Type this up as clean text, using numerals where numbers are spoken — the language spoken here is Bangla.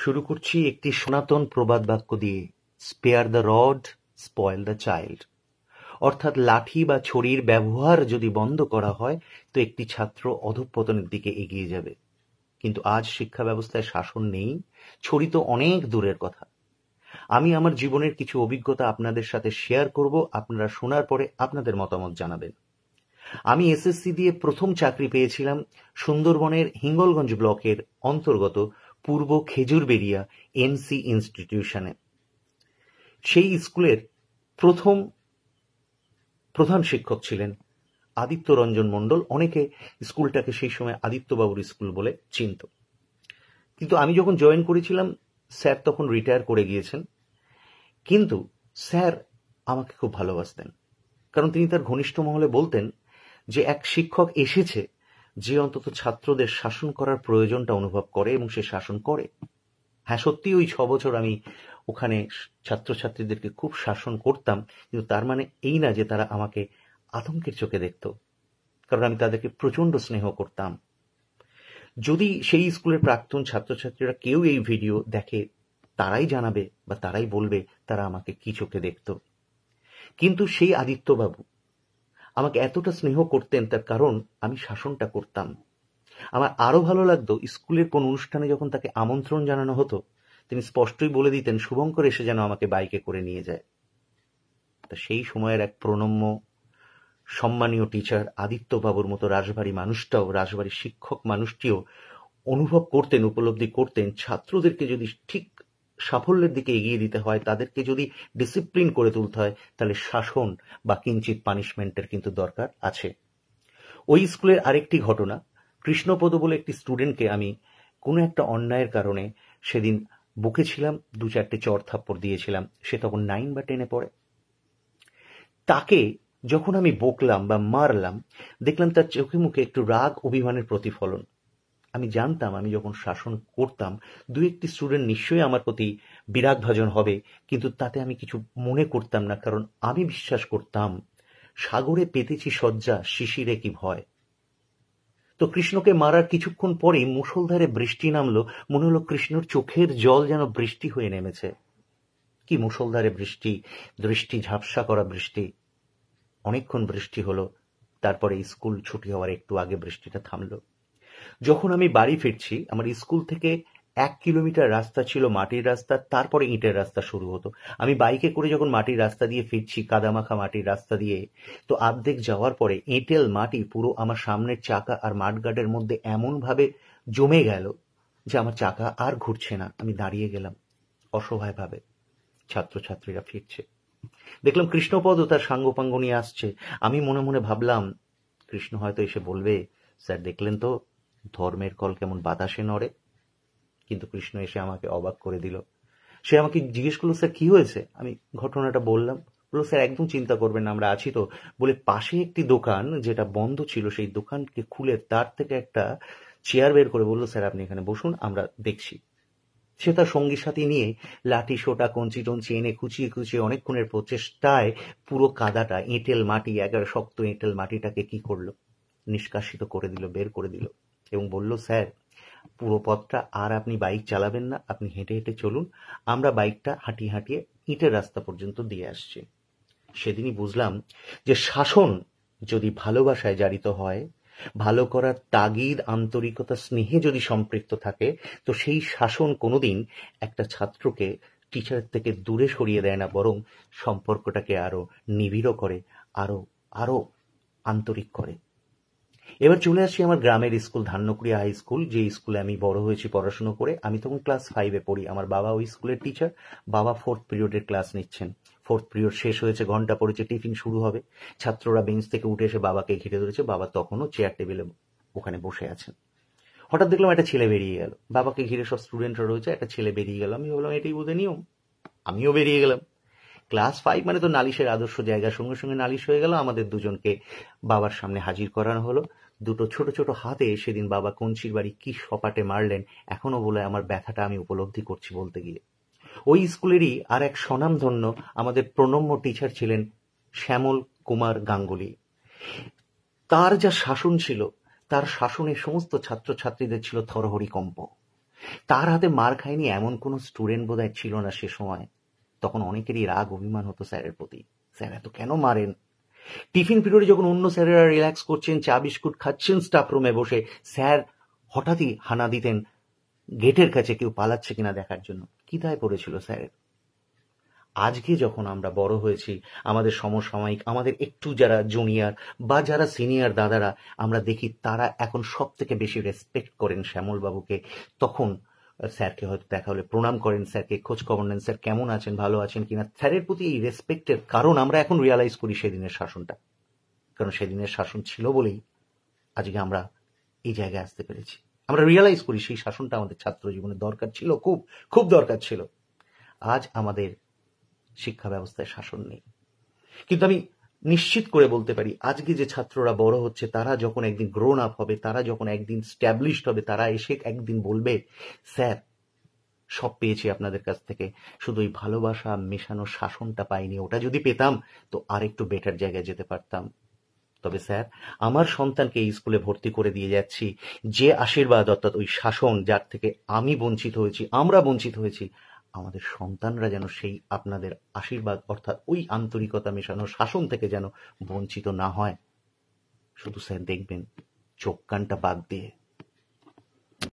শুরু করছি একটি সনাতন প্রবাদ বাক্য দিয়ে, spare the rod, spoil the child. অর্থাৎ লাঠি বা ছড়ির ব্যবহার যদি বন্ধ করা হয় তো একটি ছাত্র অধঃপতনের দিকে এগিয়ে যাবে। কিন্তু আজ শিক্ষা ব্যবস্থায় শাসন নেই, ছড়ি তো অনেক দূরের কথা। আমি আমার জীবনের কিছু অভিজ্ঞতা আপনাদের সাথে শেয়ার করব, আপনারা শোনার পরে আপনাদের মতামত জানাবেন। আমি এসএসসি দিয়ে প্রথম চাকরি পেয়েছিলাম সুন্দরবনের হিঙ্গলগঞ্জ ব্লকের অন্তর্গত পূর্ব খেজুরবেড়িয়া এনসি ইনস্টিটিউশনে। সেই স্কুলের প্রথম প্রধান শিক্ষক ছিলেন আদিত্য রঞ্জন মণ্ডল। অনেকে স্কুলটাকে সেই সময় আদিত্যবাবুর স্কুল বলে চিনত। কিন্তু আমি যখন জয়েন করেছিলাম স্যার তখন রিটায়ার করে গিয়েছেন। কিন্তু স্যার আমাকে খুব ভালোবাসতেন, কারণ তিনি তার ঘনিষ্ঠ মহলে বলতেন যে এক শিক্ষক এসেছে যে অন্তত ছাত্রদের শাসন করার প্রয়োজনটা অনুভব করে এবং সে শাসন করে। হ্যাঁ, সত্যি ওই 6 বছর আমি ওখানে ছাত্রছাত্রীদেরকে খুব শাসন করতাম, কিন্তু তার মানে এই না যে তারা আমাকে আতঙ্কের চোখে দেখত, কারণ আমি তাদেরকে প্রচন্ড স্নেহ করতাম। যদি সেই স্কুলের প্রাক্তন ছাত্রছাত্রীরা কেউ এই ভিডিও দেখে তারাই জানাবে বা তারাই বলবে তারা আমাকে কি চোখে দেখত। কিন্তু সেই আদিত্যবাবু আমাকে এতটা স্নেহ করতেন, তার কারণ আমি শাসনটা করতাম। আমার আরো ভালো লাগতো স্কুলের কোন অনুষ্ঠানে যখন তাকে আমন্ত্রণ জানানো হতো তিনি স্পষ্টই বলে দিতেন শুভঙ্কর এসে যেন আমাকে বাইকে করে নিয়ে যায়। তা সেই সময়ের এক প্রণম্য সম্মানীয় টিচার আদিত্যবাবুর মতো রাজবাড়ী মানুষটাও, রাজবাড়ী শিক্ষক মানুষটিও অনুভব করতেন, উপলব্ধি করতেন ছাত্রদেরকে যদি ঠিক সাফল্যের দিকে এগিয়ে দিতে হয়, তাদেরকে যদি ডিসিপ্লিন করে তুলতে হয়, তাহলে শাসন বা কিঞ্চিত পানিশমেন্টের কিন্তু দরকার আছে। ওই স্কুলের আরেকটি ঘটনা, কৃষ্ণপদ বলে একটি স্টুডেন্টকে আমি কোনো একটা অন্যায়ের কারণে সেদিন বকেছিলাম, 2-4টে চড় থাপ্পড় দিয়েছিলাম। সে তখন 9 বা 10-এ পড়ে। তাকে যখন আমি বকলাম বা মারলাম, দেখলাম তার চোখে মুখে একটু রাগ অভিমানের প্রতিফলন। আমি জানতাম আমি যখন শাসন করতাম 2-1টি স্টুডেন্ট নিশ্চয়ই আমার প্রতি বিরাগভাজন হবে, কিন্তু তাতে আমি কিছু মনে করতাম না, কারণ আমি বিশ্বাস করতাম সাগরে পেতেছি শয্যা, শিশিরে কি ভয়। তো কৃষ্ণকে মারার কিছুক্ষণ পরেই মুষলধারে বৃষ্টি নামলো। মনে হলো কৃষ্ণর চোখের জল যেন বৃষ্টি হয়ে নেমেছে। কি মুষলধারে বৃষ্টি, দৃষ্টি ঝাপসা করা বৃষ্টি। অনেকক্ষণ বৃষ্টি হলো, তারপরে স্কুল ছুটি হওয়ার একটু আগে বৃষ্টিটা থামলো। যখন আমি বাড়ি ফিরছি, আমার স্কুল থেকে 1 কিলোমিটার রাস্তা ছিল মাটির রাস্তা, তারপরে ইটের রাস্তা শুরু হতো। আমি বাইকে করে যখন মাটির রাস্তা দিয়ে ফিরছি, কাদামাখা মাটির রাস্তা দিয়ে, তো অর্ধেক যাওয়ার পরে এঁটেল মাটি পুরো আমার সামনের চাকা আর মাঠগার্ডের মধ্যে এমন ভাবে জমে গেল যে আমার চাকা আর ঘুরছে না। আমি দাঁড়িয়ে গেলাম অসহায় ভাবে। ছাত্রছাত্রীরা ফিরছে, দেখলাম কৃষ্ণপদ তার সাঙ্গপাঙ্গ নিয়ে আসছে। আমি মনে মনে ভাবলাম কৃষ্ণ হয়তো এসে বলবে, স্যার দেখলেন তো ধর্মের কল কেমন বাতাসে নড়ে। কিন্তু কৃষ্ণ এসে আমাকে অবাক করে দিল। সে আমাকে জিজ্ঞেস করলো, স্যার কি হয়েছে? আমি ঘটনাটা বললাম। বললো, স্যার একদম চিন্তা করবেন না, আমরা আছি তো। বলে পাশে একটি দোকান যেটা বন্ধ ছিল, সেই দোকানকে খুলে তার থেকে একটা চেয়ার বের করে বললো, স্যার আপনি এখানে বসুন, আমরা দেখছি। সে তার সঙ্গী সাথী নিয়ে লাঠি সোটা কঞ্চি টঞ্চি এনে খুঁচিয়ে খুঁচিয়ে অনেকক্ষণের প্রচেষ্টায় পুরো কাদাটা, এঁটেল মাটি, একেবারে শক্ত এঁটেল মাটিটাকে কি করলো, নিষ্কাশিত করে দিল, বের করে দিল এবং বলল, স্যার পুরো পথটা আর আপনি বাইক চালাবেন না, আপনি হেঁটে হেঁটে চলুন, আমরা বাইকটা হাঁটিয়ে হাঁটিয়ে ইটের রাস্তা পর্যন্ত দিয়ে আসছি। সেদিনই বুঝলাম যে শাসন যদি ভালোবাসায় জারিত হয়, ভালো করার তাগিদ, আন্তরিকতা, স্নেহে যদি সম্পৃক্ত থাকে, তো সেই শাসন কোনোদিন একটা ছাত্রকে টিচারের থেকে দূরে সরিয়ে দেয় না, বরং সম্পর্কটাকে আরো নিবিড় করে, আরো আরো আন্তরিক করে। এবার চলে আসি আমার গ্রামের স্কুল, ধান্যকুড়িয়া হাই স্কুল, যে স্কুলে আমি বড় হয়েছি পড়াশোনা করে। আমি তখন ক্লাস 5-এ পড়ি। আমার বাবা ওই স্কুলের টিচার। বাবা 4th পিরিয়ডের ক্লাস নিচ্ছেন। 4th পিরিয়ড শেষ হয়েছে, ঘন্টা পড়েছে, টিফিন শুরু হবে। ছাত্ররা বেঞ্চ থেকে উঠে এসে বাবাকে ঘিরে ধরেছে। বাবা তখনও চেয়ার টেবিলে ওখানে বসে আছেন। হঠাৎ দেখলাম একটা ছেলে বেরিয়ে গেল। বাবাকে ঘিরে সব স্টুডেন্টরা রয়েছে, একটা ছেলে বেরিয়ে গেল। আমি বললাম এটাই বোধহয় নিয়ম। আমিও বেরিয়ে গেলাম। ক্লাস 5 মানে তো নালিশের আদর্শ জায়গা। সঙ্গে সঙ্গে নালিশ হয়ে গেল। আমাদের দুজনকে বাবার সামনে হাজির করানো হলো। দুটো ছোট ছোট হাতে সেদিন বাবা কঞ্চির বাড়ি কি সপাটে মারলেন, এখনো বলে আমার ব্যথাটা আমি উপলব্ধি করছি বলতে গিয়ে। ওই স্কুলেরই আর এক স্বনামধন্য আমাদের প্রণম্য টিচার ছিলেন শ্যামল কুমার গাঙ্গুলি। তার যা শাসন ছিল, তার শাসনে সমস্ত ছাত্রছাত্রীদের ছিল থরহরি কম্প। তার হাতে মার খায়নি এমন কোনো স্টুডেন্ট বোধহয় ছিল না সে সময়। তখন অনেকেরই রাগ অভিমান হতো স্যারের প্রতি, স্যার এত কেন মারেন। টিফিন পিরিয়ডে যখন অন্য স্যারেরা রিল্যাক্স করছেন, চা বিস্কুট খাচ্ছেন স্টাফ রুমে বসে, স্যার হঠাৎই হানা দিতেন গেটের কাছে কেউ পালাচ্ছে কিনা দেখার জন্য। কি দায় পড়েছিল স্যারের? আজকে যখন আমরা বড় হয়েছি, আমাদের সমসাময়িক, আমাদের একটু যারা জুনিয়র বা যারা সিনিয়র দাদারা, আমরা দেখি তারা এখন সব থেকে বেশি রেসপেক্ট করেন শ্যামলবাবুকে। তখন স্যারকে হয়তো দেখা হলে প্রণাম করেন, স্যারকে খোঁজ খবর নেন, স্যার কেমন আছেন, ভালো আছেন কিনা। স্যারের প্রতি এই রেসপেক্টের কারণ আমরা এখন রিয়ালাইজ করি সেদিনের শাসনটা, কারণ সেদিনের শাসন ছিল বলেই আজকে আমরা এই জায়গায় আসতে পেরেছি। আমরা রিয়ালাইজ করি সেই শাসনটা আমাদের ছাত্র জীবনে দরকার ছিল, খুব খুব দরকার ছিল। আজ আমাদের শিক্ষা ব্যবস্থায় শাসন নেই, কিন্তু আমি নিশ্চিত করে বলতে পারি আজকে যে ছাত্ররা বড় হচ্ছে, তারা যখন একদিন গ্রোন আপ হবে, তারা যখন একদিন স্ট্যাবলিশড হবে, তারা এসে একদিন বলবে, স্যার সব পেয়েছি আপনাদের কাছ থেকে, শুধু ওই ভালোবাসা মেশানো শাসনটা পাইনি, ওটা যদি পেতাম তো আর একটু বেটার জায়গায় যেতে পারতাম। তবে স্যার, আমার সন্তানকে এই স্কুলে ভর্তি করে দিয়ে যাচ্ছি, যে আশীর্বাদ অর্থাৎ ওই শাসন যার থেকে আমি বঞ্চিত হয়েছি, আমরা বঞ্চিত হয়েছি, আমাদের সন্তানরা যেন সেই আপনাদের আশীর্বাদ অর্থাৎ ওই আন্তরিকতা মেশানো শাসন থেকে যেন বঞ্চিত না হয়। শুধু স্যার দেখবেন চোখ কানটা বাদ দিয়ে